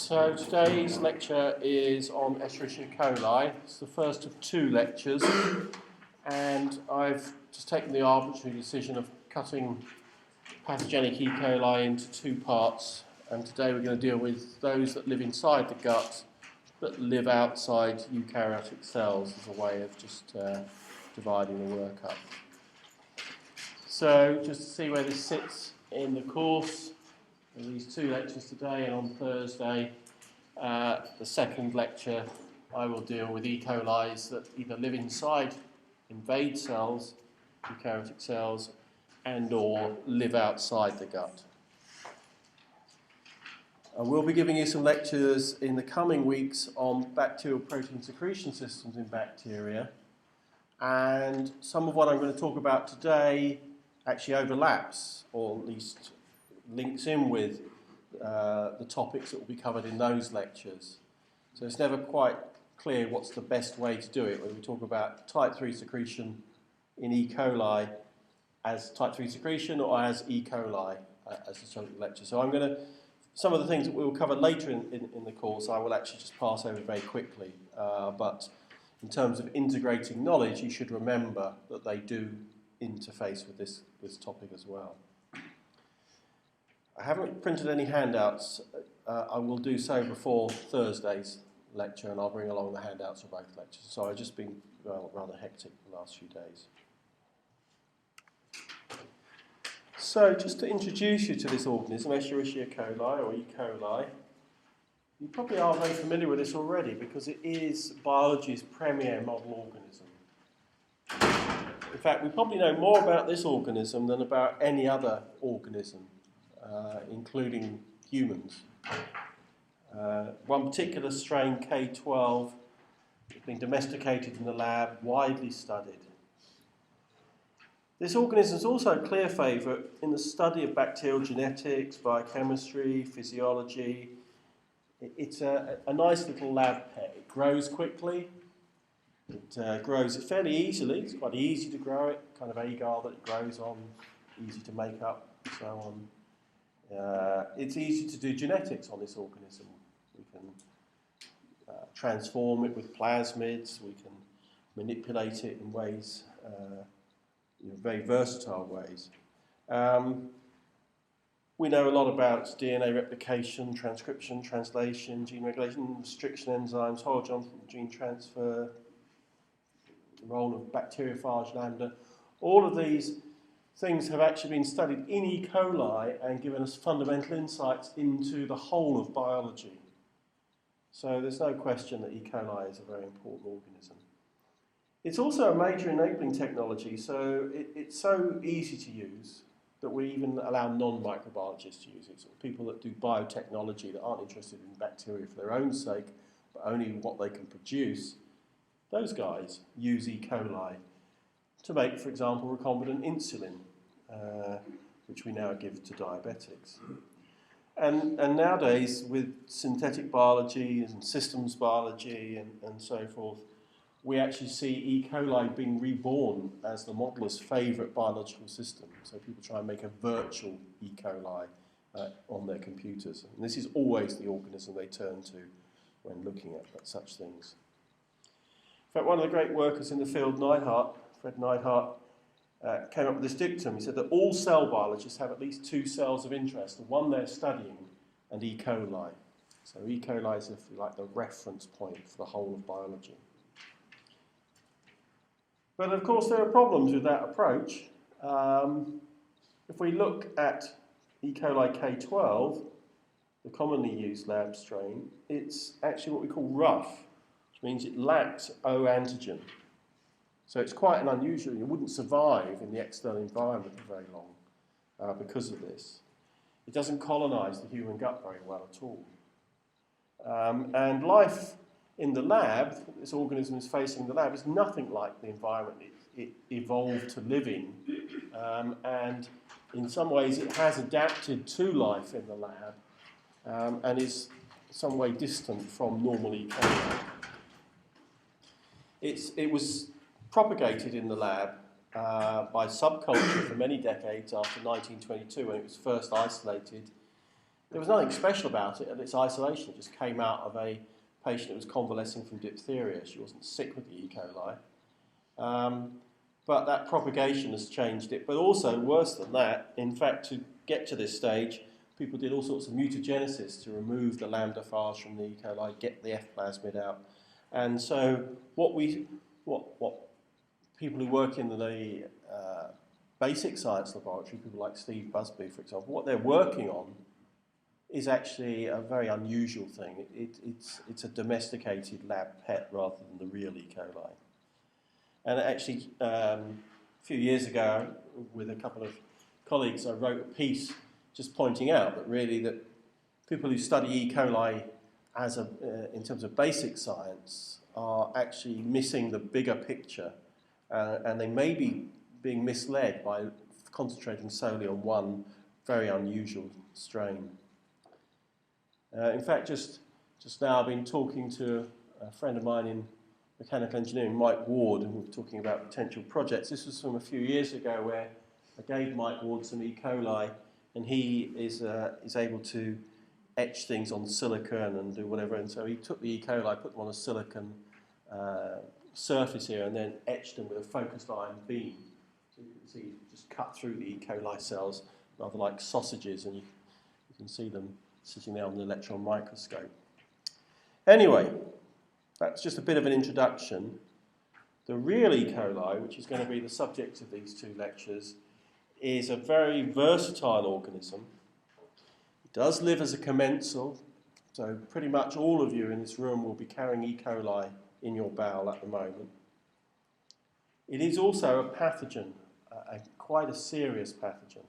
So today's lecture is on Escherichia coli. It's the first of two lectures, and I've just taken the arbitrary decision of cutting pathogenic E. coli into two parts, and today we're going to deal with those that live inside the gut but live outside eukaryotic cells as a way of just dividing the work up. So just to see where this sits in the course, these two lectures today, and on Thursday, the second lecture, I will deal with E. coli's that either live inside, invade cells, eukaryotic cells, and or live outside the gut. And we'll be giving you some lectures in the coming weeks on bacterial protein secretion systems in bacteria, and some of what I'm going to talk about today actually overlaps, or at least links in with the topics that will be covered in those lectures. So it's never quite clear what's the best way to do it when we talk about type 3 secretion in E. coli as type 3 secretion or as E. coli as a subject lecture. So I'm going to, some of the things that we will cover later in the course I will actually just pass over very quickly, but in terms of integrating knowledge you should remember that they do interface with this topic as well. I haven't printed any handouts. I will do so before Thursday's lecture, and I'll bring along the handouts for both lectures. So I've just been rather hectic the last few days. So just to introduce you to this organism, Escherichia coli, or E. coli, you probably are very familiar with this already because it is biology's premier model organism. In fact, we probably know more about this organism than about any other organism, including humans. One particular strain, K12, has been domesticated in the lab, widely studied. This organism is also a clear favourite in the study of bacterial genetics, biochemistry, physiology. It's a nice little lab pet. It grows quickly. It grows fairly easily. It's quite easy to grow it, kind of agar that it grows on, easy to make up, and so on. It's easy to do genetics on this organism. We can transform it with plasmids. We can manipulate it in ways, very versatile ways. We know a lot about DNA replication, transcription, translation, gene regulation, restriction enzymes, horizontal gene transfer, the role of bacteriophage lambda. All of these things have actually been studied in E. coli and given us fundamental insights into the whole of biology. So there's no question that E. coli is a very important organism. It's also a major enabling technology, so it's so easy to use that we even allow non-microbiologists to use it. So people that do biotechnology that aren't interested in bacteria for their own sake, but only what they can produce, those guys use E. coli to make, for example, recombinant insulin, which we now give to diabetics. And nowadays, with synthetic biology and systems biology and so forth, we actually see E. coli being reborn as the modeller's favourite biological system. So people try and make a virtual E. coli on their computers. And this is always the organism they turn to when looking at such things. In fact, one of the great workers in the field, Fred Neidhart, came up with this dictum. He said that all cell biologists have at least two cells of interest, the one they're studying and E. coli. So E. coli is, if you like, the reference point for the whole of biology. But of course there are problems with that approach. If we look at E. coli K12, the commonly used lab strain, it's actually what we call rough, which means it lacks O antigen. So it's quite an unusual, it wouldn't survive in the external environment for very long because of this. It doesn't colonise the human gut very well at all. And life in the lab, this organism is facing in the lab, is nothing like the environment it evolved to live in. And in some ways it has adapted to life in the lab and is in some way distant from normal E. coli. It was propagated in the lab by subculture for many decades after 1922 when it was first isolated There was nothing special about it, and its isolation just came out of a patient who was convalescing from diphtheria. She wasn't sick with the E. coli. But that propagation has changed it. But also, worse than that, in fact, to get to this stage, people did all sorts of mutagenesis to remove the lambda phage from the E. coli, get the F plasmid out. And so what people who work in the basic science laboratory, people like Steve Busby, for example, what they're working on is actually a very unusual thing. It's a domesticated lab pet rather than the real E. coli. And actually, a few years ago, with a couple of colleagues, I wrote a piece just pointing out that really that people who study E. coli as in terms of basic science are actually missing the bigger picture, and they may be being misled by concentrating solely on one very unusual strain. In fact, just now I've been talking to a friend of mine in mechanical engineering, Mike Ward, and we were talking about potential projects. This was from a few years ago where I gave Mike Ward some E. coli, and he is able to etch things on silicon and do whatever. And so he took the E. coli, put them on a silicon surface here, and then etched them with a focused iron beam. So you can see just cut through the E. coli cells, rather like sausages, and you can see them sitting there on the electron microscope. Anyway, that's just a bit of an introduction. The real E. coli, which is going to be the subject of these two lectures, is a very versatile organism. It does live as a commensal, so pretty much all of you in this room will be carrying E. coli in your bowel at the moment. It is also a pathogen, quite a serious pathogen.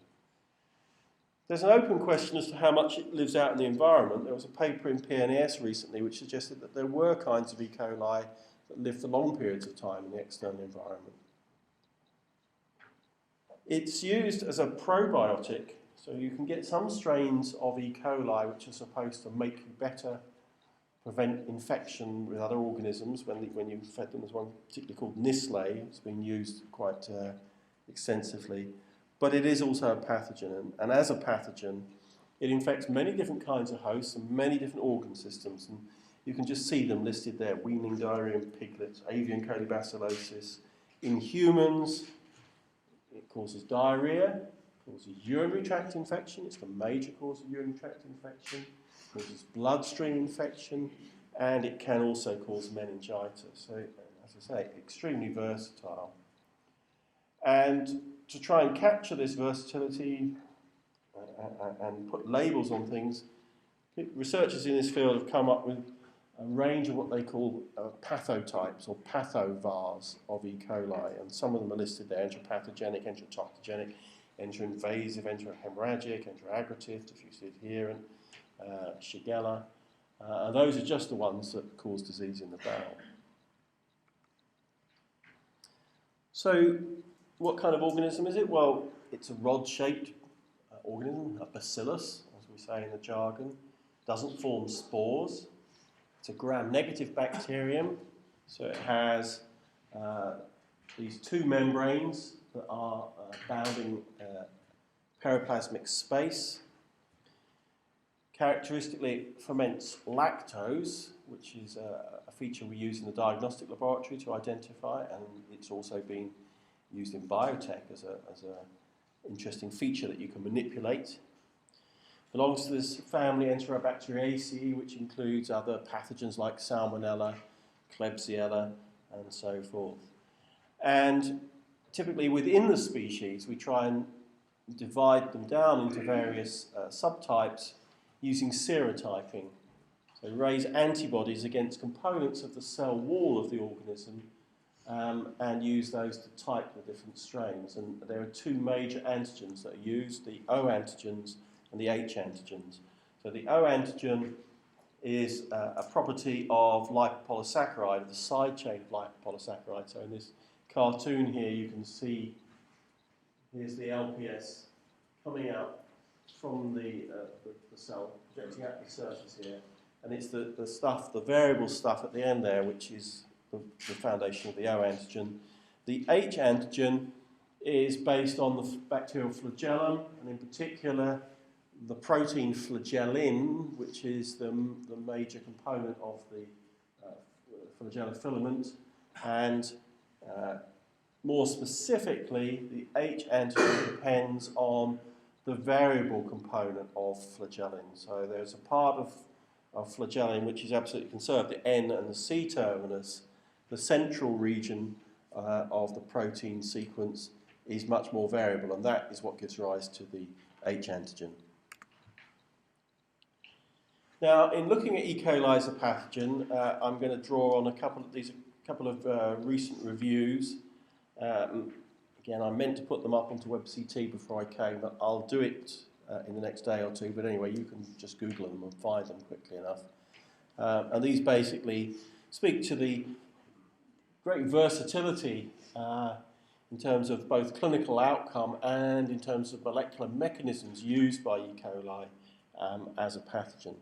There's an open question as to how much it lives out in the environment. There was a paper in PNAS recently which suggested that there were kinds of E. coli that live for long periods of time in the external environment. It's used as a probiotic, so you can get some strains of E. coli which are supposed to make you better, prevent infection with other organisms when you fed them. There's one particularly called Nislay. It's been used quite extensively. But it is also a pathogen, and as a pathogen, it infects many different kinds of hosts and many different organ systems, and you can just see them listed there: weaning diarrhea in piglets, avian colibacillosis. In humans, it causes diarrhea, causes urinary tract infection. It's the major cause of urinary tract infection. It causes bloodstream infection, and it can also cause meningitis. So, as I say, extremely versatile. And to try and capture this versatility and put labels on things, researchers in this field have come up with a range of what they call pathotypes or pathovars of E. coli, and some of them are listed there: enteropathogenic, enterotoxigenic, enteroinvasive, enterohemorrhagic, enteroaggregative, diffuse adherent, Shigella. And those are just the ones that cause disease in the bowel. So, what kind of organism is it? Well, it's a rod-shaped organism, a bacillus, as we say in the jargon. Doesn't form spores. It's a gram-negative bacterium, so it has these two membranes that are bounding periplasmic space. Characteristically, it ferments lactose, which is a feature we use in the diagnostic laboratory to identify, and it's also been used in biotech as an interesting feature that you can manipulate. Belongs to this family Enterobacteriaceae, which includes other pathogens like Salmonella, Klebsiella, and so forth. And typically within the species, we try and divide them down into various subtypes using serotyping. So raise antibodies against components of the cell wall of the organism, and use those to type the different strains. And there are two major antigens that are used, the O antigens and the H antigens. So the O antigen is a property of lipopolysaccharide, the side chain of lipopolysaccharide. So in this cartoon here you can see, here's the LPS coming out from the cell, projecting out the surface here. And it's the stuff, the variable stuff at the end there, which is the foundation of the O antigen. The H antigen is based on the bacterial flagellum, and in particular the protein flagellin, which is the major component of the flagellar filament, and more specifically, the H antigen depends on the variable component of flagellin. So there's a part of flagellin which is absolutely conserved, the N and the C terminus. The central region of the protein sequence is much more variable, and that is what gives rise to the H antigen. Now, in looking at E. coli as a pathogen, I'm going to draw on a couple of recent reviews. Again, I meant to put them up onto WebCT before I came, but I'll do it in the next day or two. But anyway, you can just Google them and find them quickly enough. And these basically speak to the great versatility in terms of both clinical outcome and in terms of molecular mechanisms used by E. coli as a pathogen.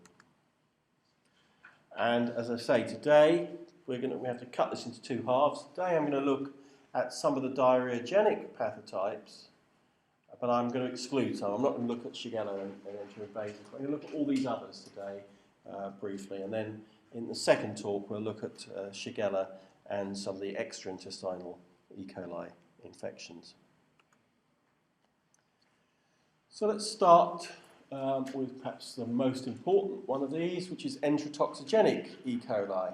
And as I say, today we have to cut this into two halves. Today I'm going to look at some of the diarrhoeagenic pathotypes, but I'm going to exclude some. I'm not going to look at Shigella and Enteropathogenic. I'm going to look at all these others today briefly, and then in the second talk we'll look at Shigella and some of the extraintestinal E. coli infections. So let's start with perhaps the most important one of these, which is Enteropathogenic E. coli,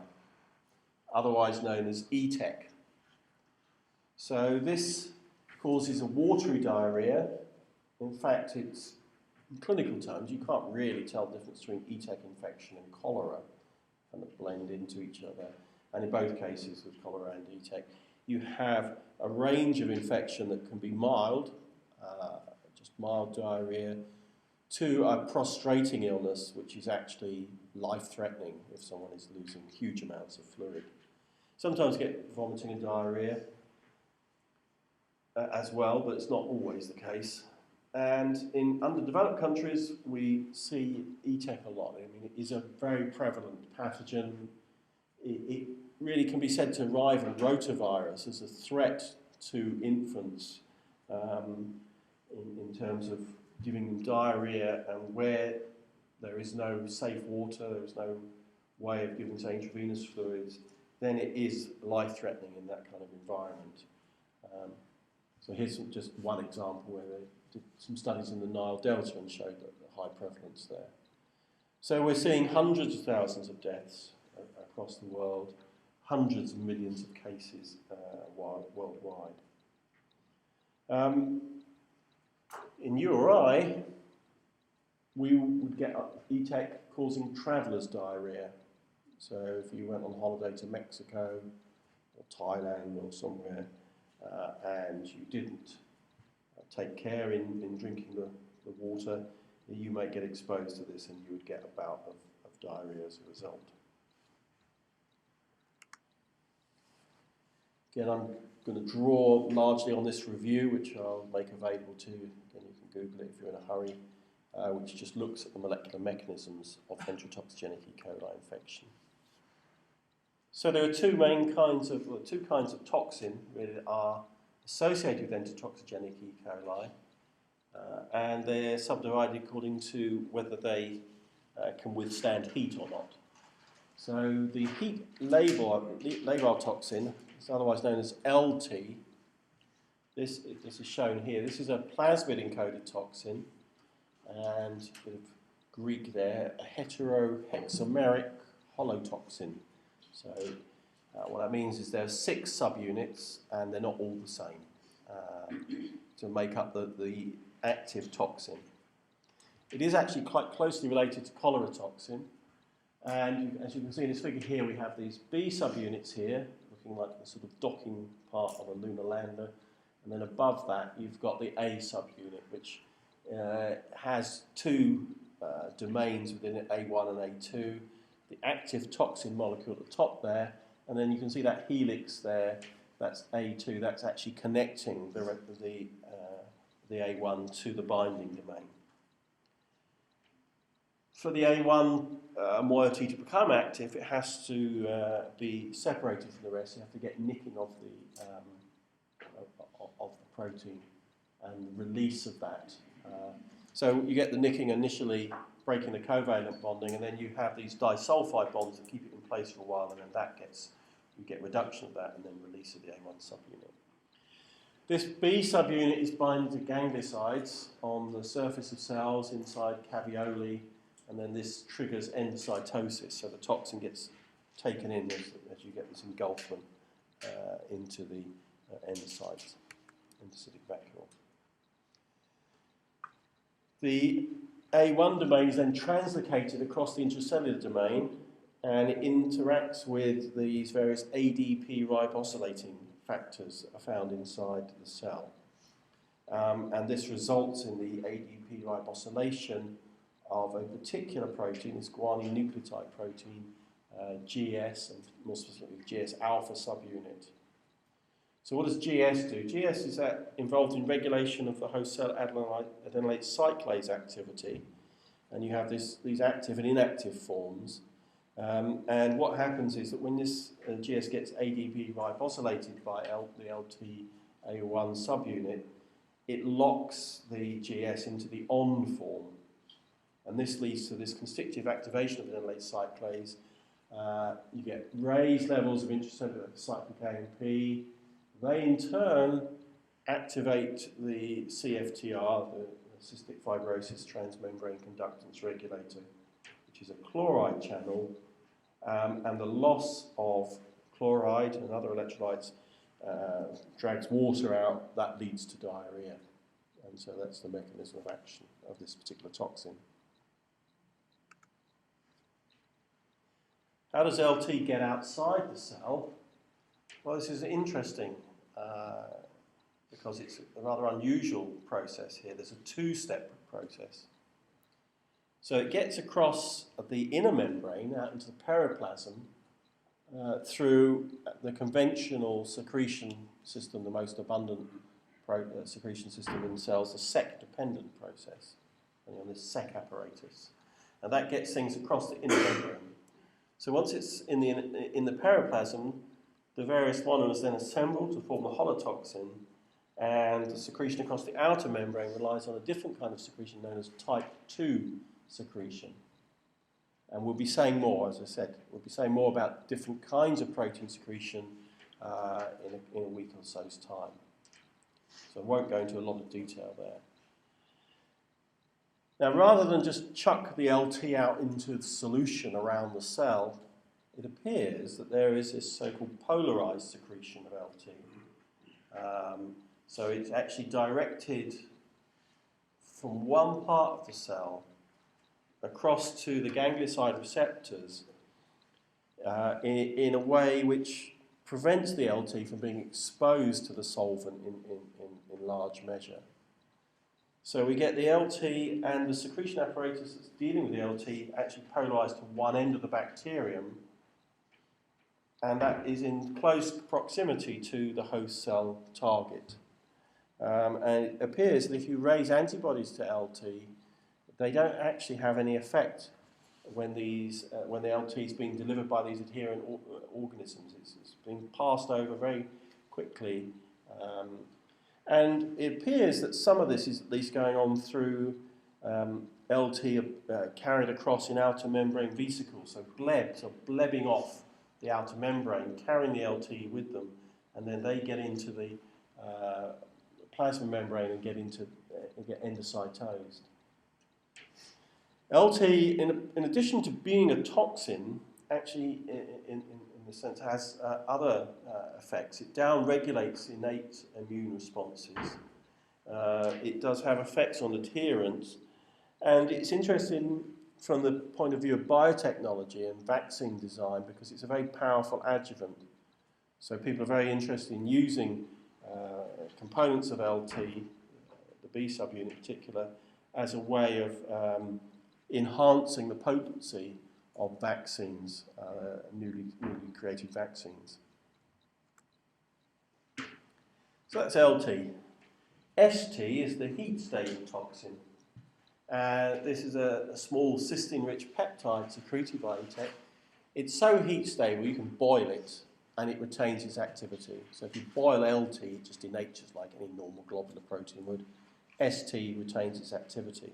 otherwise known as EHEC. So this causes a watery diarrhea. In fact, it's, in clinical terms, you can't really tell the difference between EHEC infection and cholera, kind of blend into each other. And in both cases, with cholera and EHEC, you have a range of infection that can be mild, just mild diarrhea, to a prostrating illness, which is actually life-threatening if someone is losing huge amounts of fluid. Sometimes get vomiting and diarrhea as well, but it's not always the case. And in underdeveloped countries, we see EHEC a lot. I mean, it is a very prevalent pathogen. It really can be said to rival rotavirus as a threat to infants in terms of giving them diarrhea, and where there is no safe water, there is no way of giving, say, intravenous fluids, then it is life-threatening in that kind of environment. So here's just one example where they did some studies in the Nile Delta and showed the high prevalence there. So we're seeing hundreds of thousands of deaths across the world, hundreds of millions of cases worldwide. In URI, we would get EHEC causing traveller's diarrhea. So if you went on holiday to Mexico or Thailand or somewhere and you didn't take care in drinking the water, you might get exposed to this and you would get a bout of diarrhea as a result. Again, I'm going to draw largely on this review, which I'll make available to you. Again, you can Google it if you're in a hurry, which just looks at the molecular mechanisms of enterotoxigenic E. coli infection. So there are two kinds of toxin really that are associated with enterotoxigenic E. coli, and they're subdivided according to whether they can withstand heat or not. So the heat-labile toxin, it's otherwise known as LT. This is shown here. This is a plasmid-encoded toxin, and a bit of Greek there, a heterohexameric holotoxin. So what that means is there are 6 subunits, and they're not all the same to make up the active toxin. It is actually quite closely related to cholera toxin, and as you can see in this figure here, we have these B subunits here, looking like the sort of docking part of a lunar lander, and then above that you've got the A subunit, which has 2 domains within it, A1 and A2. The active toxin molecule at the top there, and then you can see that helix there, that's A2, that's actually connecting the A1 to the binding domain. For the A1 moiety to become active, it has to be separated from the rest. You have to get nicking of the protein and release of that. So you get the nicking initially breaking the covalent bonding, and then you have these disulfide bonds that keep it in place for a while, and then you get reduction of that and then release of the A1 subunit. This B subunit is binding to gangliosides on the surface of cells inside caveoli, and then this triggers endocytosis, so the toxin gets taken in as you get this engulfment into the endocytes, endocytic vacuole. The A1 domain is then translocated across the intracellular domain, and it interacts with these various ADP ribosylating factors that are found inside the cell. And this results in the ADP ribosylation of a particular protein, this guanine nucleotide protein, GS, and more specifically GS alpha subunit. So what does GS do? GS is involved in regulation of the host cell adenylate cyclase activity, and you have these active and inactive forms. And what happens is that when this GS gets ADP ribosylated by the LT-A1 subunit, it locks the GS into the on form. And this leads to this constitutive activation of adenylate cyclase. You get raised levels of intracellular cyclic AMP. They in turn activate the CFTR, the cystic fibrosis transmembrane conductance regulator, which is a chloride channel, and the loss of chloride and other electrolytes drags water out. That leads to diarrhea, and so that's the mechanism of action of this particular toxin. How does LT get outside the cell? Well, this is interesting because it's a rather unusual process here. There's a two-step process. So it gets across the inner membrane out into the periplasm through the conventional secretion system, the most abundant secretion system in cells, the SEC-dependent process, on this SEC apparatus. And that gets things across the inner membrane. So once it's in the periplasm, the various monomers then assemble to form the holotoxin, and the secretion across the outer membrane relies on a different kind of secretion known as type 2 secretion. And we'll be saying more, as I said, we'll be saying more about different kinds of protein secretion in a week or so's time. So I won't go into a lot of detail there. Now, rather than just chuck the LT out into the solution around the cell, it appears that there is this so-called polarized secretion of LT. So it's actually directed from one part of the cell across to the ganglioside receptors in a way which prevents the LT from being exposed to the solvent in large measure. So we get the LT and the secretion apparatus that's dealing with the LT actually polarized to one end of the bacterium, and that is in close proximity to the host cell target. And it appears that if you raise antibodies to LT, they don't actually have any effect when the LT is being delivered by these adherent organisms. It's being passed over very quickly. And it appears that some of this is at least going on through LT carried across in outer membrane vesicles, so blebs are blebbing off the outer membrane, carrying the LT with them, and then they get into the plasma membrane and get endocytosed. LT, in addition to being a toxin, actually, in the sense, has other effects. It down-regulates innate immune responses. It does have effects on adherence, and it's interesting from the point of view of biotechnology and vaccine design because it's a very powerful adjuvant. So people are very interested in using components of LT, the B subunit in particular, as a way of enhancing the potency of vaccines, newly created vaccines. So that's LT. ST is the heat-stable toxin. This is a small cysteine-rich peptide secreted by EHEC. It's so heat-stable you can boil it and it retains its activity. So if you boil LT, it just denatures like any normal globular protein would. ST retains its activity.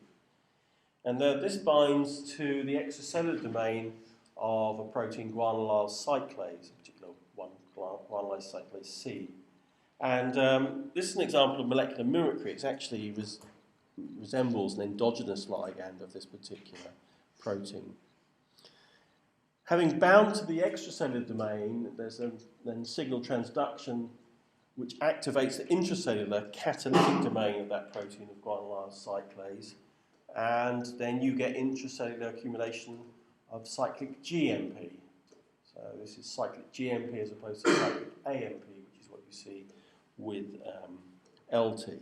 And this binds to the extracellular domain of a protein guanylyl cyclase, in particular one guanylyl cyclase C. And this is an example of molecular mimicry. It actually resembles an endogenous ligand of this particular protein. Having bound to the extracellular domain, there's then signal transduction which activates the intracellular catalytic domain of that protein of guanylyl cyclase, and then you get intracellular accumulation of cyclic GMP. So this is cyclic GMP as opposed to cyclic AMP, which is what you see with LT.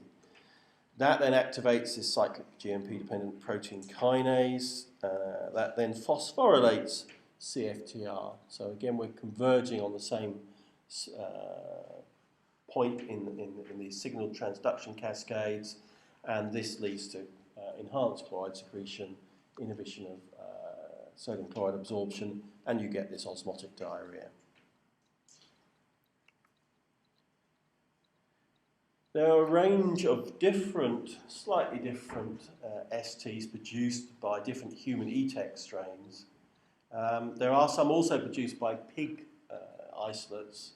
That then activates this cyclic GMP-dependent protein kinase. That then phosphorylates CFTR. So again, we're converging on the same point in these signal transduction cascades, and this leads to enhanced chloride secretion, inhibition of sodium chloride absorption, and you get this osmotic diarrhea. There are a range of different, slightly different STs produced by different human EHEC strains. There are some also produced by pig isolates.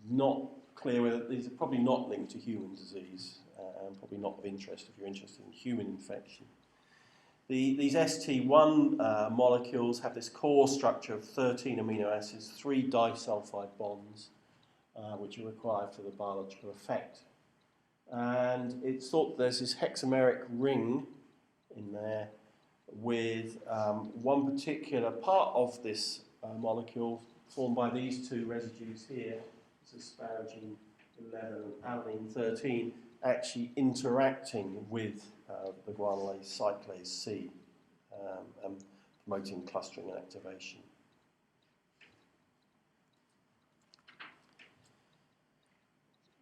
Not clear whether these are probably not linked to human disease and probably not of interest if you're interested in human infection. These ST1 molecules have this core structure of 13 amino acids, 3 disulfide bonds, which are required for the biological effect. And it's thought there's this hexameric ring in there with one particular part of this molecule formed by these two residues here, asparagine 11 and alanine 13, actually interacting with the guanylyl cyclase C and promoting clustering and activation.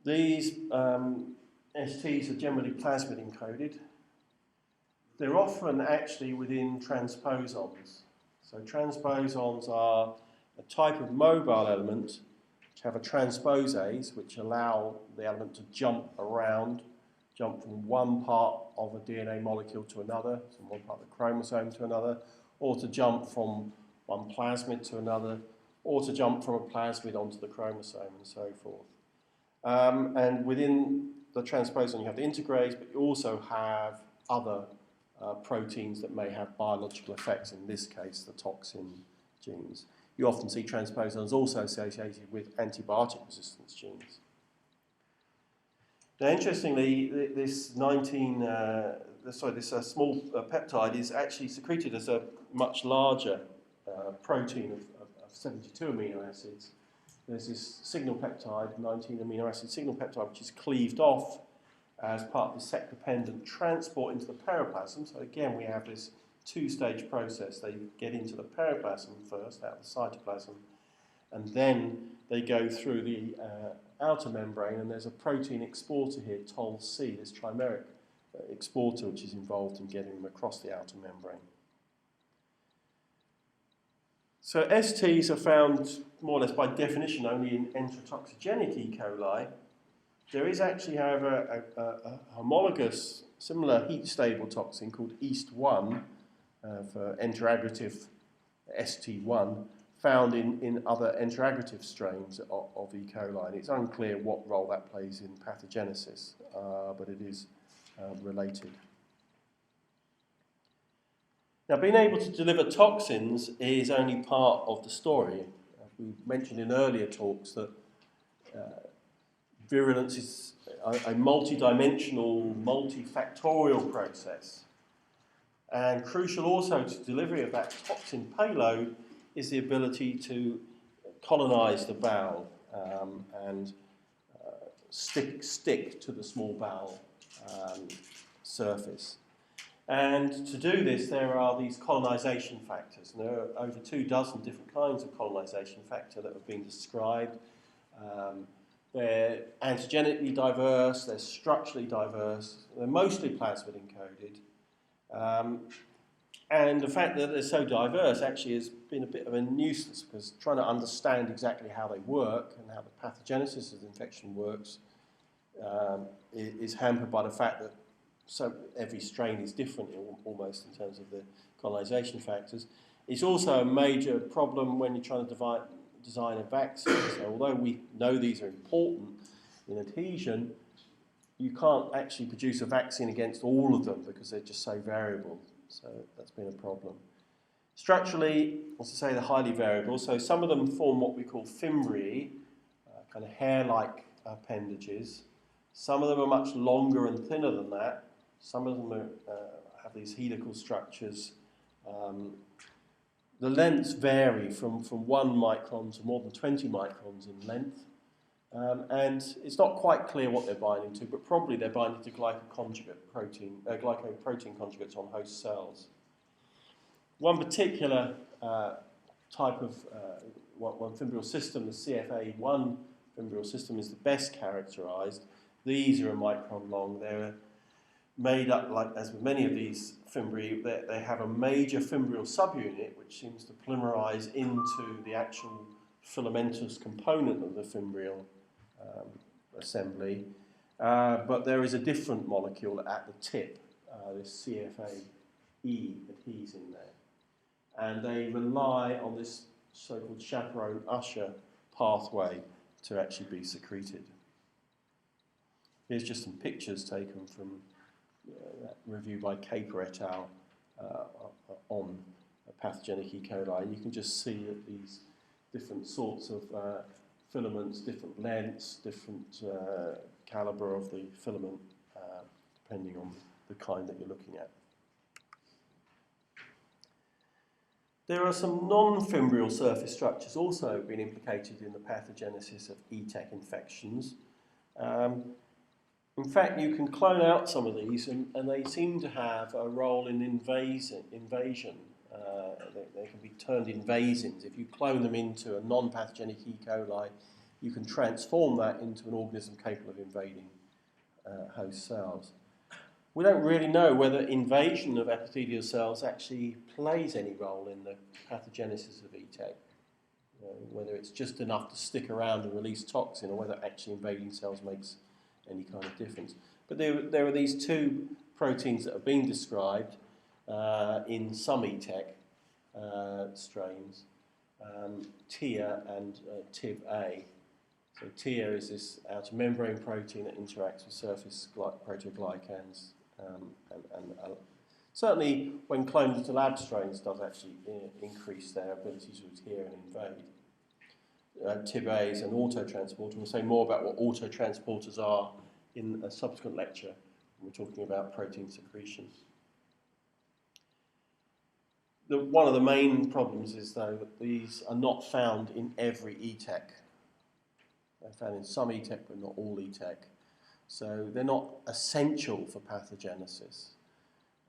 These STs are generally plasmid encoded. They're often actually within transposons. So transposons are a type of mobile element which have a transposase which allow the element to jump around, jump from one part of a DNA molecule to another, from one part of the chromosome to another, or to jump from one plasmid to another, or to jump from a plasmid onto the chromosome and so forth. And within the transposon you have the integrase, but you also have other proteins that may have biological effects, in this case the toxin genes. You often see transposons also associated with antibiotic resistance genes. Now interestingly, this small peptide is actually secreted as a much larger protein of 72 amino acids. There's this signal peptide, 19 amino acid signal peptide, which is cleaved off as part of the sec-dependent transport into the periplasm. So again, we have this two-stage process. They get into the periplasm first, out of the cytoplasm, and then they go through the outer membrane, and there's a protein exporter here, Tol-C, this trimeric exporter, which is involved in getting them across the outer membrane. So STs are found more or less by definition only in enteroaggregative E. coli. There is actually, however, a homologous, similar heat-stable toxin called EAST1 for enteroaggregative ST1, found in other enteroaggregative strains of E. coli. And it's unclear what role that plays in pathogenesis, but it is related. Now, being able to deliver toxins is only part of the story. We mentioned in earlier talks that virulence is a multi-dimensional, multifactorial process. And crucial also to delivery of that toxin payload is the ability to colonize the bowel and stick to the small bowel surface. And to do this, there are these colonization factors. And there are over 24 different kinds of colonization factor that have been described. They're antigenically diverse, they're structurally diverse, they're mostly plasmid encoded. And the fact that they're so diverse actually has been a bit of a nuisance, because trying to understand exactly how they work and how the pathogenesis of the infection works is hampered by the fact that so every strain is different almost in terms of the colonisation factors. It's also a major problem when you're trying to design a vaccine. So although we know these are important in adhesion, you can't actually produce a vaccine against all of them because they're just so variable. So that's been a problem. Structurally, as I say, they're highly variable. So some of them form what we call fimbriae, kind of hair-like appendages. Some of them are much longer and thinner than that. Some of them have these helical structures. The lengths vary from 1 micron to more than 20 microns in length. And it's not quite clear what they're binding to, but probably they're binding to glycoprotein conjugates on host cells. One particular type of one fimbrial system, the CFA1 fimbrial system, is the best characterized. These are a micron long. They're made up, like as with many of these fimbriae, they have a major fimbrial subunit which seems to polymerize into the actual filamentous component of the fimbrial assembly. But there is a different molecule at the tip, this CFA-E adheres in there. And they rely on this so-called chaperone-usher pathway to actually be secreted. Here's just some pictures taken from that review by Caper et al. On pathogenic E. coli. And you can just see that these different sorts of filaments, different lengths, different calibre of the filament, depending on the kind that you're looking at. There are some non-fimbrial surface structures also being implicated in the pathogenesis of EHEC infections. In fact, you can clone out some of these, and they seem to have a role in invasion. They can be turned invasins. If you clone them into a non-pathogenic E. coli, you can transform that into an organism capable of invading host cells. We don't really know whether invasion of epithelial cells actually plays any role in the pathogenesis of EHEC. Whether it's just enough to stick around and release toxin, or whether actually invading cells makes any kind of difference. But there are these two proteins that have been described in some EHEC strains, TIA and TIB-A. So TIA is this outer membrane protein that interacts with surface proteoglycans, and certainly when cloned into lab strains does actually increase their ability to adhere and invade. TIB-A is an autotransporter. We'll say more about what autotransporters are in a subsequent lecture when we're talking about protein secretion. One of the main problems is, though, that these are not found in every EHEC. They're found in some EHEC, but not all EHEC. So they're not essential for pathogenesis.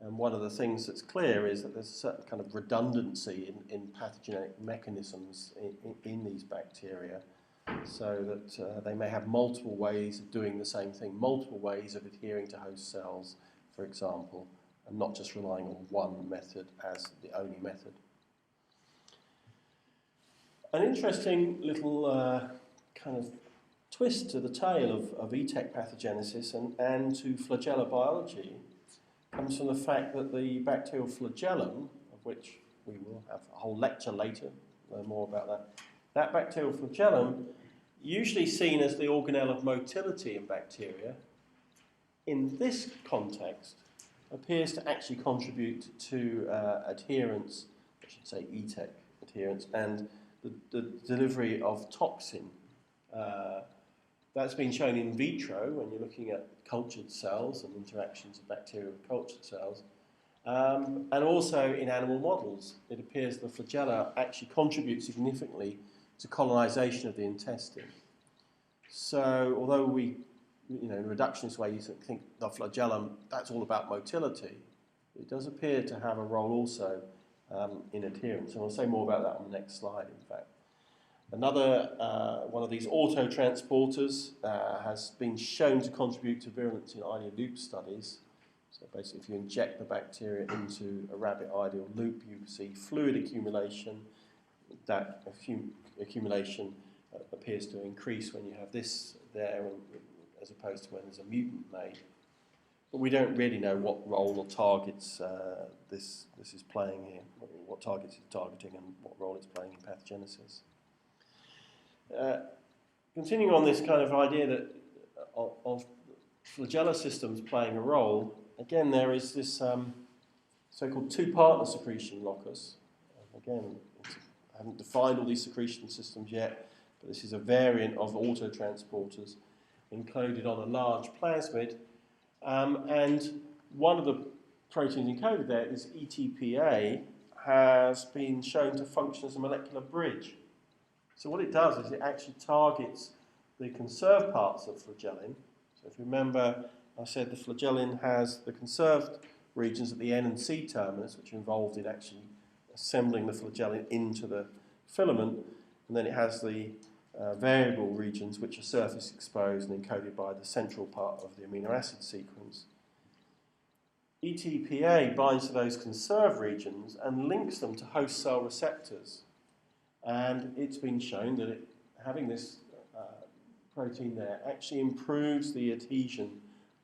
And one of the things that's clear is that there's a certain kind of redundancy in pathogenic mechanisms in these bacteria, so that they may have multiple ways of doing the same thing, multiple ways of adhering to host cells, for example, and not just relying on one method as the only method. An interesting little kind of twist to the tale of EHEC pathogenesis and to flagellar biology comes from the fact that the bacterial flagellum, of which we will have a whole lecture later, learn more about that bacterial flagellum, usually seen as the organelle of motility in bacteria, in this context appears to actually contribute to adherence, I should say EHEC adherence, and the delivery of toxin. That's been shown in vitro when you're looking at cultured cells and interactions of bacteria with cultured cells. And also in animal models, it appears the flagella actually contribute significantly to colonization of the intestine. So although we, in a reductionist way, you think the flagellum, that's all about motility, it does appear to have a role also in adherence. And I'll say more about that on the next slide, in fact. Another one of these autotransporters has been shown to contribute to virulence in ileal loop studies. So basically, if you inject the bacteria into a rabbit ileal loop, you see fluid accumulation. That accumulation appears to increase when you have this there, as opposed to when there's a mutant made. but we don't really know what role or targets this is playing here, what targets it's targeting and what role it's playing in pathogenesis. Continuing on this kind of idea that of flagella systems playing a role, again there is this so-called two-partner secretion locus. Again, I haven't defined all these secretion systems yet, but this is a variant of autotransporters encoded on a large plasmid, and one of the proteins encoded there, this ETPA, has been shown to function as a molecular bridge. So what it does is it actually targets the conserved parts of flagellin. So if you remember, I said the flagellin has the conserved regions at the N and C terminus, which are involved in actually assembling the flagellin into the filament, and then it has the variable regions which are surface exposed and encoded by the central part of the amino acid sequence. ETPA binds to those conserved regions and links them to host cell receptors. And it's been shown that having this protein there actually improves the adhesion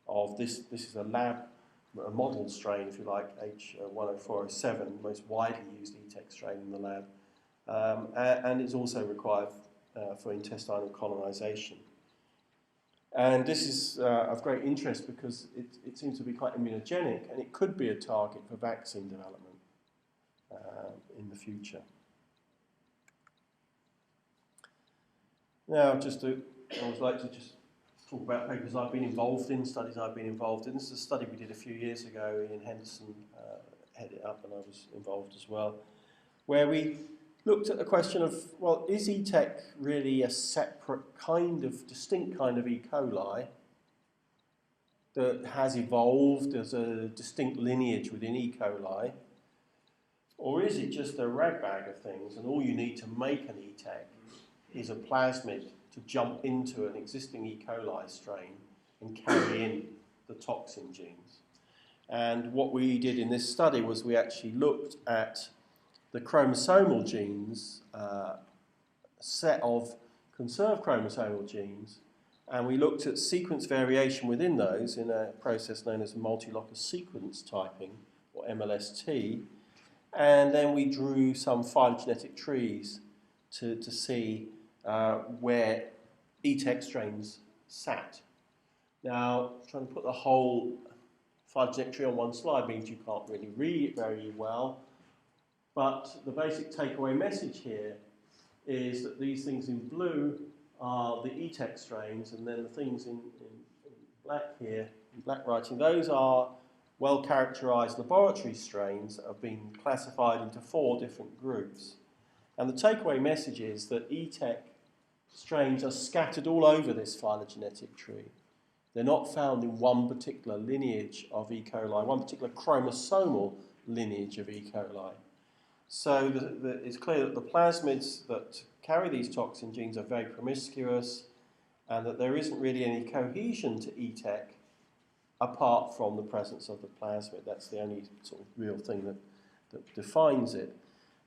of this. This is a model strain, if you like, H10407, most widely used EHEC strain in the lab. And it's also required for intestinal colonization. And this is of great interest because it seems to be quite immunogenic, and it could be a target for vaccine development in the future. Now, I would like to just talk about papers I've been involved in, studies I've been involved in. This is a study we did a few years ago. Ian Henderson headed it up, and I was involved as well, where we looked at the question of, well, is EHEC really a separate distinct kind of E. coli that has evolved as a distinct lineage within E. coli? Or is it just a ragbag of things, and all you need to make an EHEC is a plasmid to jump into an existing E. coli strain and carry in the toxin genes? And what we did in this study was we actually looked at the chromosomal genes, set of conserved chromosomal genes, and we looked at sequence variation within those in a process known as multi-locus sequence typing, or MLST, and then we drew some phylogenetic trees to see where EHEC strains sat. Now, trying to put the whole phylogenetic tree on one slide means you can't really read it very well, but the basic takeaway message here is that these things in blue are the EHEC strains, and then the things in black here, in black writing, those are well-characterized laboratory strains that have been classified into 4 different groups. And the takeaway message is that EHEC strains are scattered all over this phylogenetic tree. They're not found in one particular lineage of E. coli, one particular chromosomal lineage of E. coli. So it's clear that the plasmids that carry these toxin genes are very promiscuous, and that there isn't really any cohesion to EHEC apart from the presence of the plasmid. That's the only sort of real thing that defines it.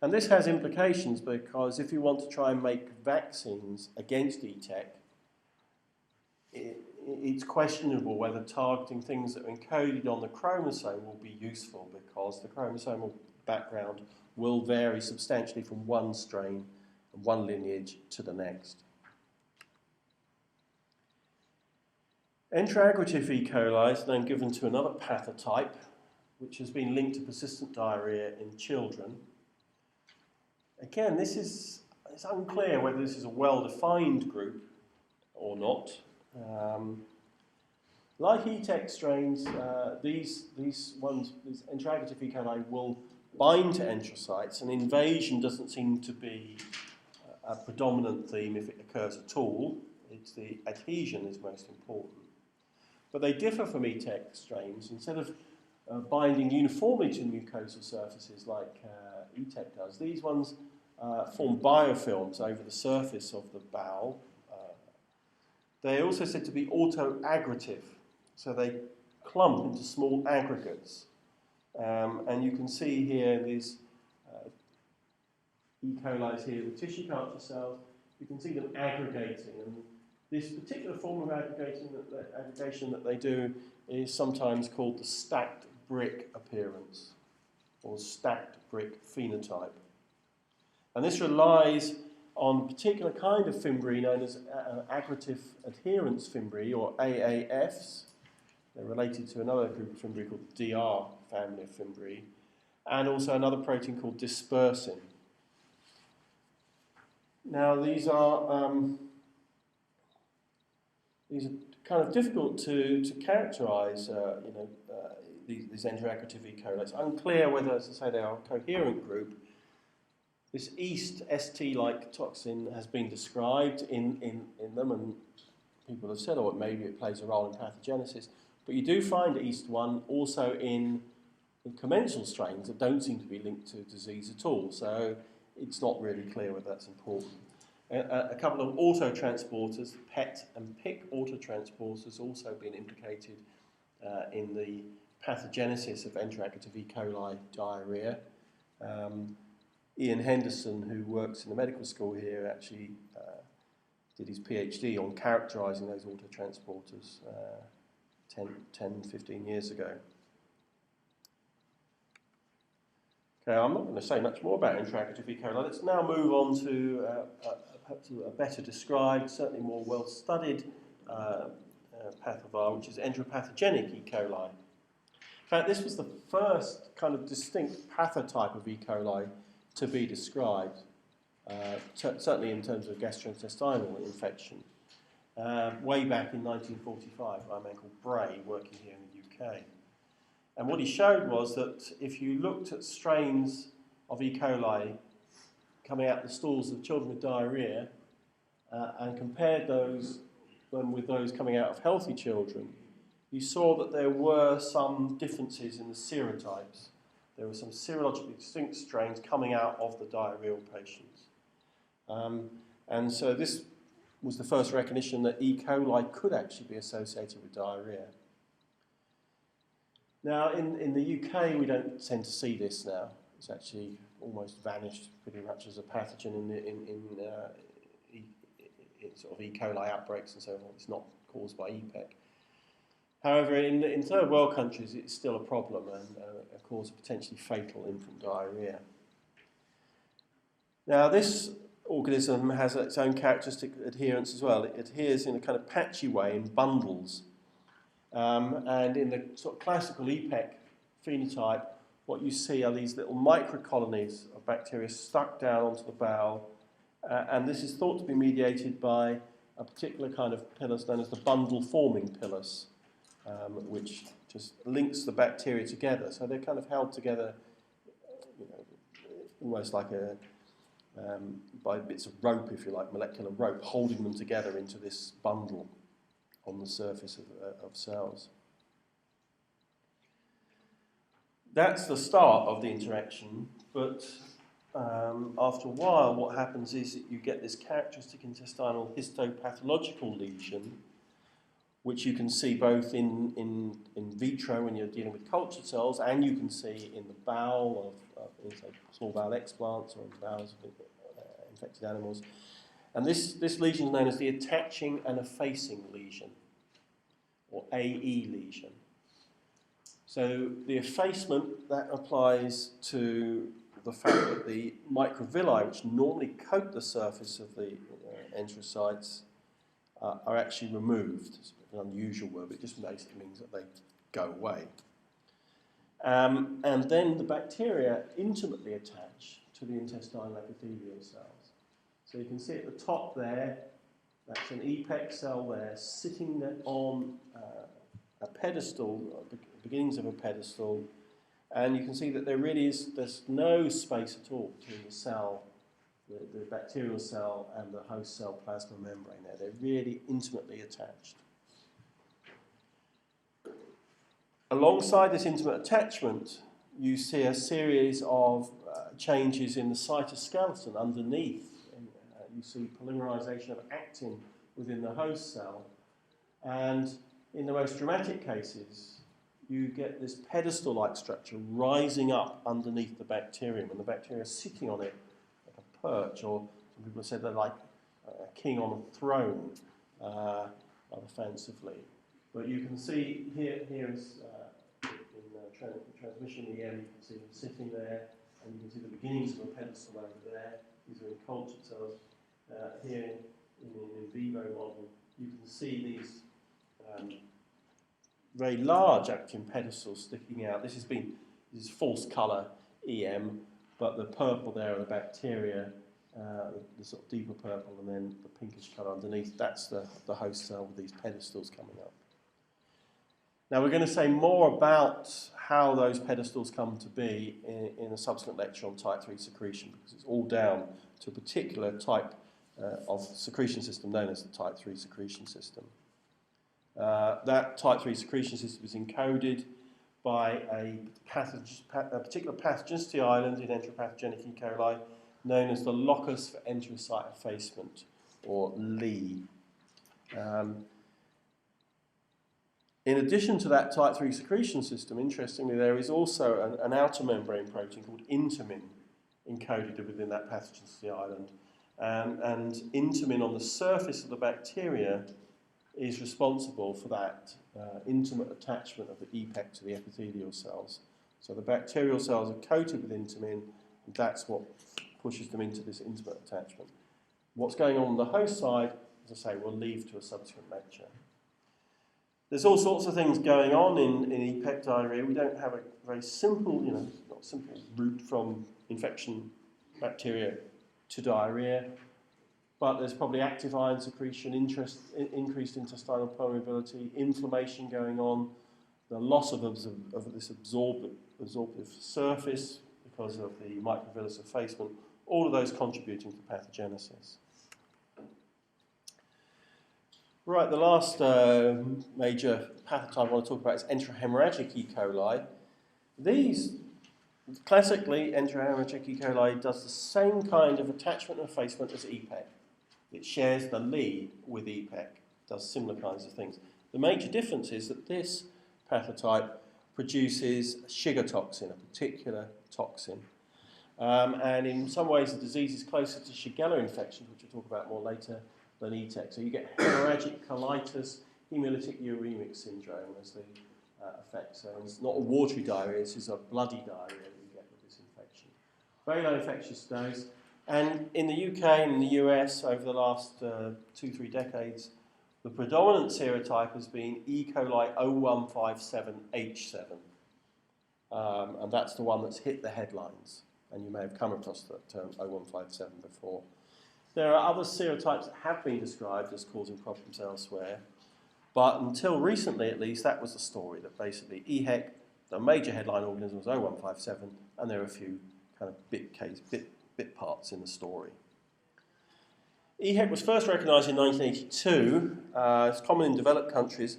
And this has implications because if you want to try and make vaccines against EHEC, it's questionable whether targeting things that are encoded on the chromosome will be useful, because the chromosomal background will vary substantially from one strain and one lineage to the next. Enteroaggregative E. coli is then given to another pathotype, which has been linked to persistent diarrhea in children. Again, it's unclear whether this is a well-defined group or not. Like EHEC strains, these enteroaggregative E. coli will bind to enterocytes, and invasion doesn't seem to be a predominant theme if it occurs at all. It's the adhesion is most important. But they differ from EHEC strains. Instead of binding uniformly to mucosal surfaces like EHEC does, these ones form biofilms over the surface of the bowel. They're also said to be autoaggregative, so they clump into small aggregates. And you can see here these E. coli here with tissue culture cells. You can see them aggregating, and This particular form of aggregation that they do is sometimes called the stacked brick appearance, or stacked brick phenotype. And this relies on a particular kind of fimbriae known as aggregative adherence fimbriae, or AAFs. They're related to another group of fimbriae called the DR family of fimbriae, and also another protein called dispersin. Now these are kind of difficult to characterise, these Enteroaggregative E. coli. It's unclear whether, as I say, they are a coherent group. This yeast ST-like toxin has been described in them, and people have said, oh, maybe it plays a role in pathogenesis. But you do find yeast-1 also in commensal strains that don't seem to be linked to disease at all. So it's not really clear whether that's important. A couple of autotransporters, PET and PIC autotransporters, also been implicated in the pathogenesis of Enteroaggregative E. coli diarrhea. Ian Henderson, who works in the medical school here, actually did his PhD on characterising those autotransporters 10, 15 years ago. Okay, I'm not going to say much more about Enteroaggregative E. coli. Let's now move on to perhaps a better described, certainly more well-studied pathovirus, which is Enteropathogenic E. coli. In fact, this was the first kind of distinct pathotype of E. coli to be described, certainly in terms of gastrointestinal infection, way back in 1945 by a man called Bray, working here in the UK. And what he showed was that if you looked at strains of E. coli coming out the stools of children with diarrhoea and compared those with those coming out of healthy children, you saw that there were some differences in the serotypes. There were some serologically distinct strains coming out of the diarrheal patients. And so this was the first recognition that E. coli could actually be associated with diarrhea. Now, in the UK, we don't tend to see this now. It's actually almost vanished pretty much as a pathogen in sort of E. coli outbreaks and so on. It's not caused by EHEC. However, in third world countries, it's still a problem and a cause of potentially fatal infant diarrhea. Now, this organism has its own characteristic adherence as well. It adheres in a kind of patchy way in bundles. And in the sort of classical EHEC phenotype, what you see are these little microcolonies of bacteria stuck down onto the bowel, and this is thought to be mediated by a particular kind of pilus known as the bundle-forming pilus, which just links the bacteria together. So they're kind of held together, almost like by bits of rope, if you like, molecular rope, holding them together into this bundle on the surface of cells. That's the start of the interaction, but after a while what happens is that you get this characteristic intestinal histopathological lesion, which you can see both in vitro when you're dealing with cultured cells, and you can see in the bowel of small bowel explants or in the bowels of infected animals. And this lesion is known as the attaching and effacing lesion, or AE lesion. So the effacement, that applies to the fact that the microvilli, which normally coat the surface of the enterocytes, are actually removed. It's an unusual word, but it just basically means that they go away. And then the bacteria intimately attach to the intestinal epithelial cells. So you can see at the top there, that's an EHEC cell there, sitting there on a pedestal, beginnings of a pedestal, and you can see that there's no space at all between the cell, the bacterial cell, and the host cell plasma membrane there. They're really intimately attached. Alongside this intimate attachment, you see a series of changes in the cytoskeleton underneath. You see polymerization of actin within the host cell, and in the most dramatic cases, you get this pedestal-like structure rising up underneath the bacterium, and the bacteria sitting on it like a perch, or some people have said they're like a king on a throne, rather fancifully. But you can see here is transmission EM, you can see them sitting there, and you can see the beginnings of a pedestal over there. These are in cultured cells. Here in vivo model, you can see these very large actin pedestals sticking out. This is false colour EM, but the purple there are the bacteria, the sort of deeper purple, and then the pinkish colour underneath. That's the host cell with these pedestals coming up. Now we're going to say more about how those pedestals come to be in a subsequent lecture on type 3 secretion, because it's all down to a particular type of secretion system known as the type 3 secretion system. That type 3 secretion system is encoded by a particular pathogenicity island in Enteropathogenic E. coli known as the locus for enterocyte effacement, or LE. In addition to that type 3 secretion system, interestingly, there is also an outer membrane protein called intermin encoded within that pathogenicity island. And intermin on the surface of the bacteria is responsible for that intimate attachment of the EHEC to the epithelial cells. So the bacterial cells are coated with intermin, and that's what pushes them into this intimate attachment. What's going on the host side, as I say, we'll leave to a subsequent lecture. There's all sorts of things going on in EHEC diarrhea. We don't have a very simple, not simple route from infection bacteria to diarrhea, but there's probably active ion secretion, increased intestinal permeability, inflammation going on, the loss of this absorptive surface because of the microvillus effacement, all of those contributing to pathogenesis. Right, the last major pathotype I want to talk about is Enterohemorrhagic E. coli. Classically, Enterohemorrhagic E. coli does the same kind of attachment and effacement as EHEC. It shares the lead with EHEC, does similar kinds of things. The major difference is that this pathotype produces Shiga toxin, a particular toxin. And in some ways, the disease is closer to Shigella infections, which we'll talk about more later, than EHEC. So you get hemorrhagic colitis, hemolytic uremic syndrome as the effect. So it's not a watery diarrhea, this is a bloody diarrhea that you get with this infection. Very low infectious dose. And in the UK and in the US over the last 2-3 decades, the predominant serotype has been E. coli 0157H7. And that's the one that's hit the headlines. And you may have come across that term 0157 before. There are other serotypes that have been described as causing problems elsewhere, but until recently at least, that was the story, that basically EHEC, the major headline organism, was 0157, and there are a few kind of bit parts in the story. EHEC was first recognised in 1982. It's common in developed countries.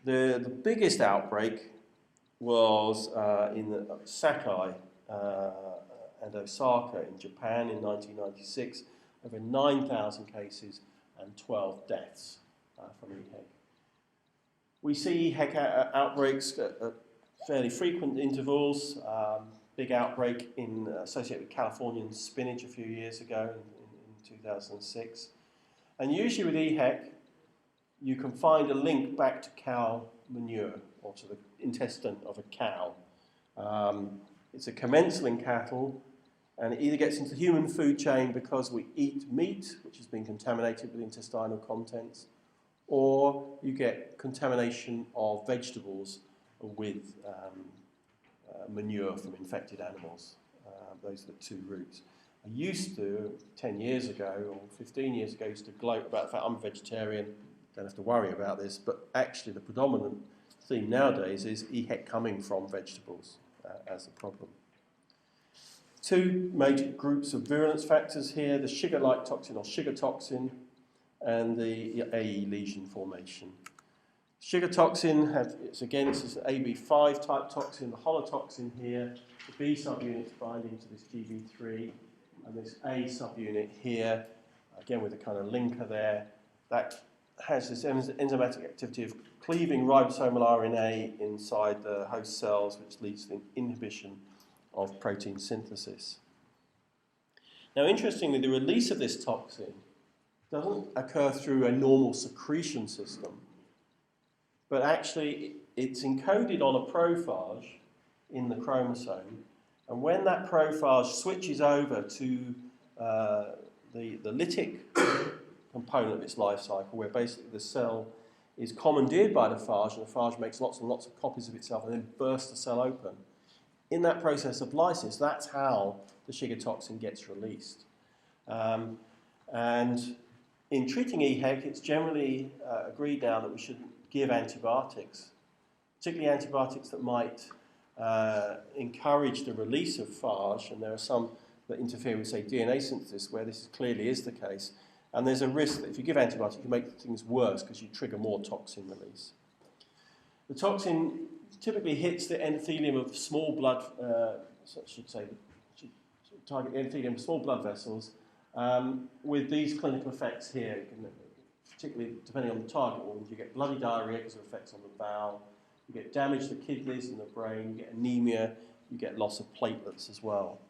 The biggest outbreak was in the Sakai and Osaka in Japan in 1996. Over 9,000 cases and 12 deaths from EHEC. We see EHEC outbreaks at fairly frequent intervals. Big outbreak associated with Californian spinach a few years ago in 2006. And usually with EHEC, you can find a link back to cow manure or to the intestine of a cow. It's a commensal in cattle, and it either gets into the human food chain because we eat meat, which has been contaminated with intestinal contents, or you get contamination of vegetables with manure from infected animals. Those are the two routes. I used to, 10 years ago or 15 years ago, used to gloat about the fact I'm a vegetarian, don't have to worry about this, but actually the predominant theme nowadays is EHEC coming from vegetables as a problem. Two major groups of virulence factors here, the Shiga-like toxin or Shiga toxin and the AE lesion formation. Shiga toxin, it's an AB5 type toxin, the holotoxin here, the B subunits binding to this GB3, and this A subunit here, again with a kind of linker there, that has this enzymatic activity of cleaving ribosomal RNA inside the host cells, which leads to the inhibition of protein synthesis. Now, interestingly, the release of this toxin doesn't occur through a normal secretion system, but actually it's encoded on a prophage in the chromosome, and when that prophage switches over to the lytic component of its life cycle, where basically the cell is commandeered by the phage, and the phage makes lots and lots of copies of itself and then bursts the cell open. In that process of lysis, that's how the sugar toxin gets released. And in treating EHEC, it's generally agreed now that we should give antibiotics, particularly antibiotics that might encourage the release of phage, and there are some that interfere with, say, DNA synthesis, where this clearly is the case. And there's a risk that if you give antibiotics, you make things worse because you trigger more toxin release. The toxin typically hits the endothelium of small blood, target the endothelium of small blood vessels with these clinical effects here. Particularly depending on the target wound, you get bloody diarrhea because of effects on the bowel, you get damage to the kidneys and the brain, you get anemia, you get loss of platelets as well.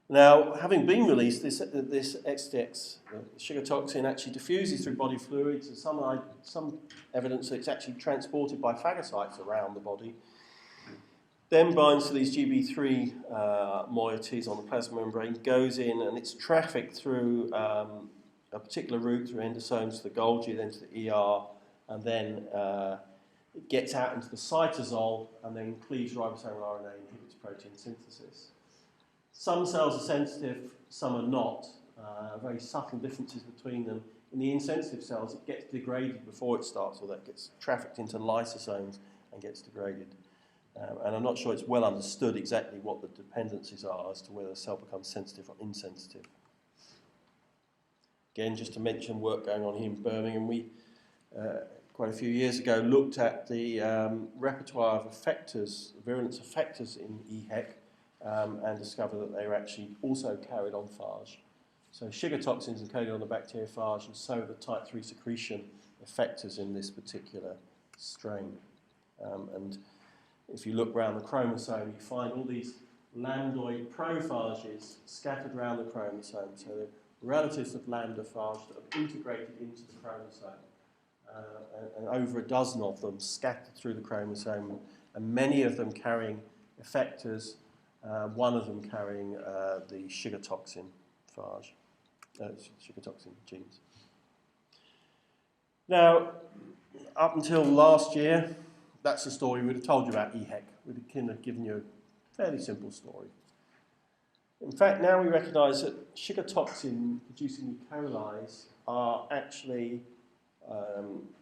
Now, having been released, this XTX, sugar toxin, actually diffuses through body fluids. There's some evidence that it's actually transported by phagocytes around the body, then binds to these GB3 moieties on the plasma membrane, goes in, and it's trafficked through a particular route through endosomes to the Golgi, then to the ER, and then it gets out into the cytosol and then cleaves ribosomal RNA and inhibits protein synthesis. Some cells are sensitive, some are not. Very subtle differences between them. In the insensitive cells, it gets degraded before it starts, or that gets trafficked into lysosomes and gets degraded. And I'm not sure it's well understood exactly what the dependencies are as to whether a cell becomes sensitive or insensitive. Again, just to mention work going on here in Birmingham, we quite a few years ago looked at the repertoire of effectors, virulence effectors in EHEC, and discovered that they were actually also carried on phage. So sugar toxins encoded on the bacteriophage, and so the type 3 secretion effectors in this particular strain. And if you look around the chromosome, you find all these lambdoid prophages scattered around the chromosome. So the relatives of lambda phage that are integrated into the chromosome. And over a dozen of them scattered through the chromosome, and many of them carrying effectors, one of them carrying the sugar toxin phage, sugar toxin genes. Now, up until last year, that's the story we would have told you about EHEC. We'd have kind of given you a fairly simple story. In fact, now we recognise that sugar toxin producing E. coli are actually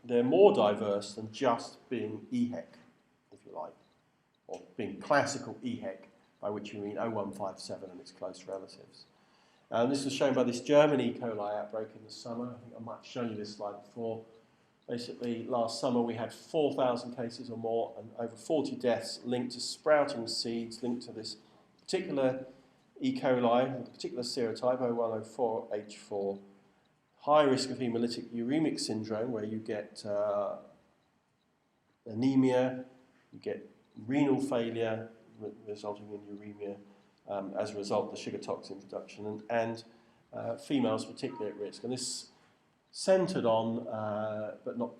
they're more diverse than just being EHEC, if you like, or being classical EHEC, by which we mean 0157 and its close relatives. This was shown by this German E. coli outbreak in the summer. I think I might have shown you this slide before. Basically, last summer we had 4,000 cases or more and over 40 deaths linked to sprouting seeds, linked to this particular E. coli, with a particular serotype, 0104H4. High risk of hemolytic uremic syndrome, where you get anemia, you get renal failure resulting in uremia as a result of the sugar toxin production, and females particularly at risk. And this centred on, but not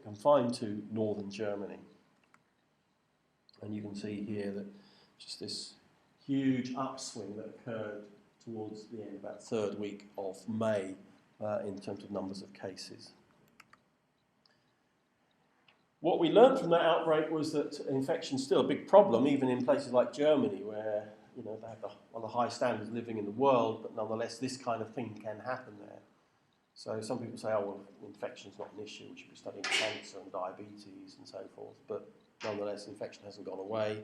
confined to, northern Germany. And you can see here that just this huge upswing that occurred towards the end, about third week of May, in terms of numbers of cases. What we learned from that outbreak was that infection is still a big problem, even in places like Germany, where they have one of the high standards of living in the world, but nonetheless this kind of thing can happen there. So some people say, oh, well, infection is not an issue, we should be studying cancer and diabetes and so forth, but nonetheless infection hasn't gone away.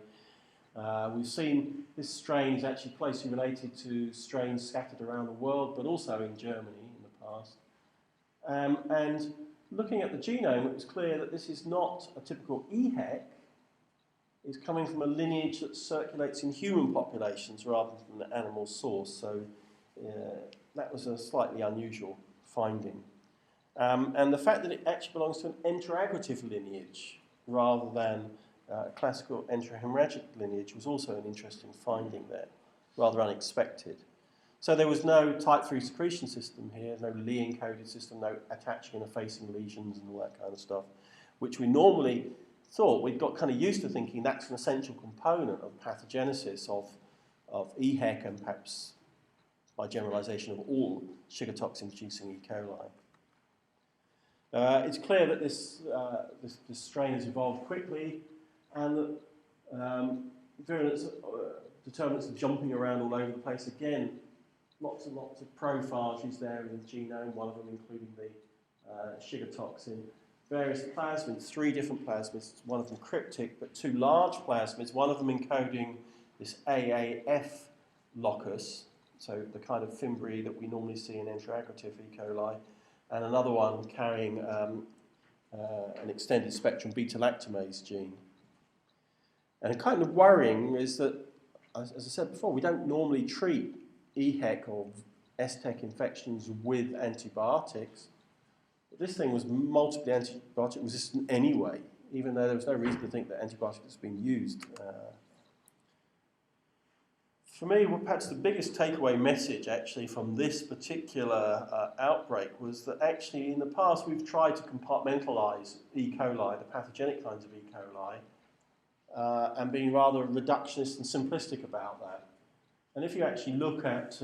We've seen this strain is actually closely related to strains scattered around the world, but also in Germany in the past. And looking at the genome, it was clear that this is not a typical EHEC. It's coming from a lineage that circulates in human populations rather than an animal source. So that was a slightly unusual finding. And the fact that it actually belongs to an enteroaggregative lineage rather than classical enterohemorrhagic lineage was also an interesting finding there, rather unexpected. So there was no type 3 secretion system here, no Lie encoded system, no attaching and effacing lesions and all that kind of stuff, which we normally thought, we'd got kind of used to thinking that's an essential component of pathogenesis of EHEC and perhaps by generalization of all sugar toxin producing E. coli. It's clear that this strain has evolved quickly and that virulence determinants are jumping around all over the place. Again, lots and lots of prophages there in the genome, one of them including the sugar toxin. Various plasmids, 3 different plasmids, one of them cryptic, but 2 large plasmids, one of them encoding this AAF locus, so the kind of fimbrial that we normally see in Enteroaggregative E. coli, and another one carrying an extended spectrum beta-lactamase gene. And kind of worrying is that, as I said before, we don't normally treat EHEC or STEC infections with antibiotics. But this thing was multiply antibiotic resistant anyway, even though there was no reason to think that antibiotics was being used. For me, well, perhaps the biggest takeaway message actually from this particular outbreak was that actually in the past we've tried to compartmentalize E. coli, the pathogenic kinds of E. coli, and being rather reductionist and simplistic about that. And if you actually look at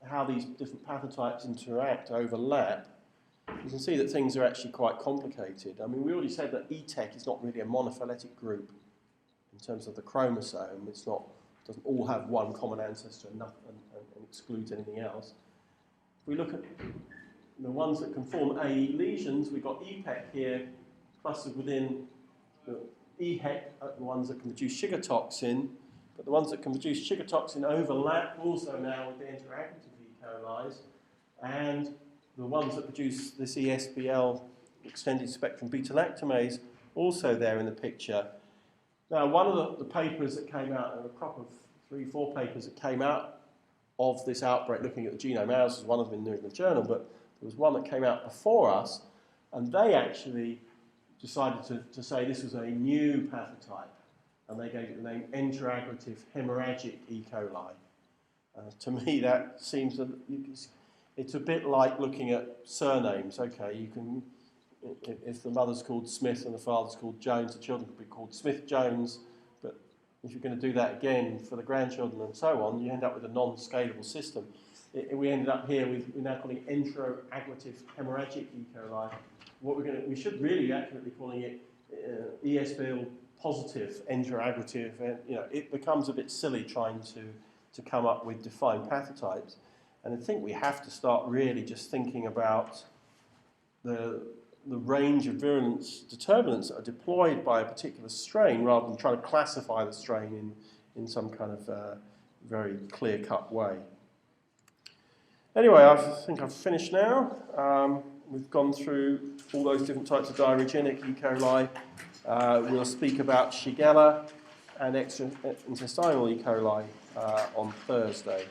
how these different pathotypes interact, overlap, you can see that things are actually quite complicated. I mean, we already said that ETEC is not really a monophyletic group in terms of the chromosome. It's not, doesn't all have one common ancestor and excludes anything else. If we look at the ones that can form AE lesions, we've got EPEC here, clustered within the EHEC, the ones that can produce sugar toxin, but the ones that can produce sugar toxin overlap also now with the Enteroaggregative E. coli, and the ones that produce this ESBL, extended spectrum beta-lactamase, also there in the picture. Now, one of the papers that came out, there were a crop of 3-4 papers that came out of this outbreak looking at the genome. Ours was one of them in the New England Journal, but there was one that came out before us, and they actually decided to say this was a new pathotype, and they gave it the name Enteroaggregative hemorrhagic E. coli. To me, that seems it's a bit like looking at surnames. Okay, you can, if the mother's called Smith and the father's called Jones, the children could be called Smith-Jones, but if you're going to do that again for the grandchildren and so on, you end up with a non-scalable system. We ended up here with, we're now calling it Enteroaggregative hemorrhagic E. coli. We should really be accurately calling it ESBL positive Enteroaggregative. It becomes a bit silly trying to come up with defined pathotypes. And I think we have to start really just thinking about the range of virulence determinants that are deployed by a particular strain rather than trying to classify the strain in some kind of very clear-cut way. Anyway, I think I've finished now. We've gone through all those different types of diarrhoeagenic E. coli. We'll speak about Shigella and extraintestinal E. coli on Thursday.